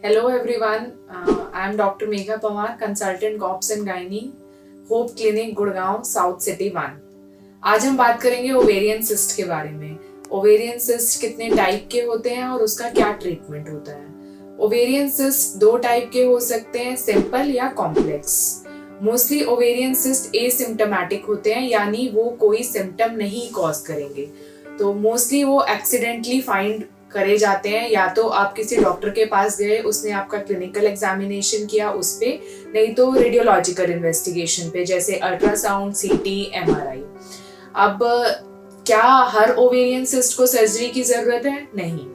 Hello everyone, I am Dr. Megha Pawar, consultant GOPS and Gynae, hope clinic Gurgaon south city 1। आज हम बात करेंगे ovarian cyst के बारे में। ओवेरियन सिस्ट कितने टाइप के होते हैं और उसका क्या ट्रीटमेंट होता है। ओवेरियन सिस्ट दो टाइप के हो सकते हैं, सिंपल या complex. Mostly ovarian cyst asymptomatic होते हैं, यानी वो कोई सिम्टम नहीं कॉज करेंगे। तो मोस्टली वो एक्सीडेंटली फाइंड करे जाते हैं, या तो आप किसी डॉक्टर के पास गए, उसने आपका क्लिनिकल एग्जामिनेशन किया उस पे, नहीं तो रेडियोलॉजिकल इन्वेस्टिगेशन पे, जैसे अल्ट्रासाउंड, सीटी, एमआरआई। अब क्या हर ओवेरियन सिस्ट को सर्जरी की जरूरत है? नहीं।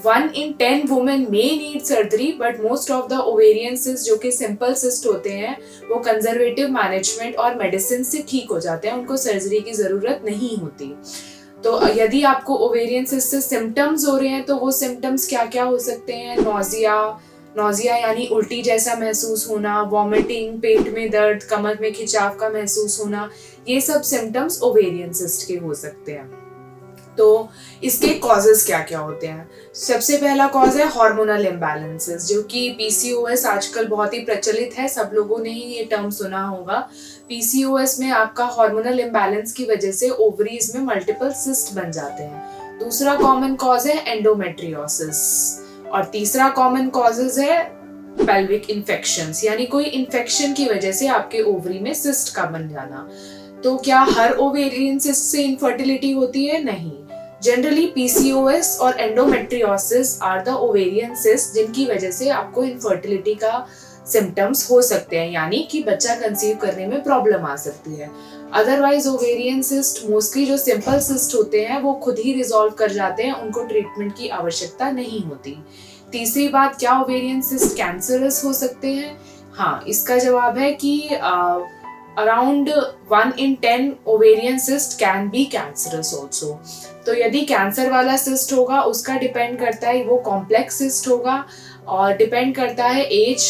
1 in 10 women may need surgery, but most of the ovarian cyst जो कि सिंपल सिस्ट होते हैं वो कंजर्वेटिव मैनेजमेंट और मेडिसिन से ठीक हो जाते हैं, उनको सर्जरी की जरूरत नहीं होती। तो यदि आपको ओवेरियन सिस्ट से सिम्टम्स हो रहे हैं तो वो सिम्टम्स क्या क्या हो सकते हैं? नोजिया यानी उल्टी जैसा महसूस होना, वॉमिटिंग, पेट में दर्द, कमर में खिंचाव का महसूस होना, ये सब सिम्टम्स ओवेरियन सिस्ट के हो सकते हैं। तो इसके कॉजेस क्या क्या होते हैं? सबसे पहला कॉज है हार्मोनल इम्बैलेंसेस, जो कि पीसीओएस आजकल बहुत ही प्रचलित है, सब लोगों ने ही ये टर्म सुना होगा। पीसीओएस में आपका हार्मोनल इम्बैलेंस की वजह से ओवरीज में मल्टीपल सिस्ट बन जाते हैं। दूसरा कॉमन कॉज है एंडोमेट्रियोसिस, और तीसरा कॉमन कॉजेज है पेल्विक इन्फेक्शंस, यानी कोई इन्फेक्शन की वजह से आपके ओवरी में सिस्ट का बन जाना। तो क्या हर ओवेरियन सिस्ट से इनफर्टिलिटी होती है? नहीं। जनरली पीसीओएस और endometriosis are the ovarian cyst जिनकी वजह से आपको इनफर्टिलिटी का सिम्टम्स हो सकते हैं, यानी कि बच्चा कंसीव करने में प्रॉब्लम आ सकती है। अदरवाइज ओवेरियन सिस्ट मोस्टली जो सिंपल सिस्ट होते हैं वो खुद ही रिजॉल्व कर जाते हैं, उनको ट्रीटमेंट की आवश्यकता नहीं होती। तीसरी बात, क्या ओवेरियन सिस्ट कैंसरस हो सकते हैं? हाँ, इसका जवाब है कि around 1 in 10 ovarian cyst can be cancerous also. तो यदि कैंसर वाला सिस्ट होगा उसका डिपेंड करता है, वो कॉम्प्लेक्स सिस्ट होगा और डिपेंड करता है एज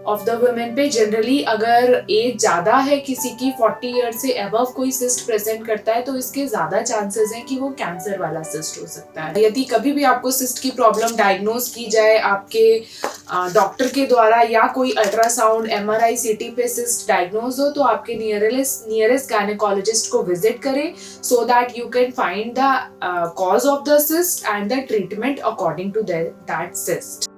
ऑफ द वुमेन पे। जनरली अगर एज ज्यादा है किसी की, 40 ईयर से अबव कोई सिस्ट प्रेजेंट करता है, तो इसके ज्यादा चांसेस हैं कि वो कैंसर वाला सिस्ट हो सकता है। यदि कभी भी आपको सिस्ट की प्रॉब्लम डायग्नोज की जाए आपके डॉक्टर के द्वारा, या कोई अल्ट्रासाउंड, एमआरआई, सीटी पे सिस्ट डायग्नोज हो, तो आपके नियरेस्ट गायनेकोलॉजिस्ट को विजिट करें, so that you can find the cause of the cyst and the treatment according to that cyst.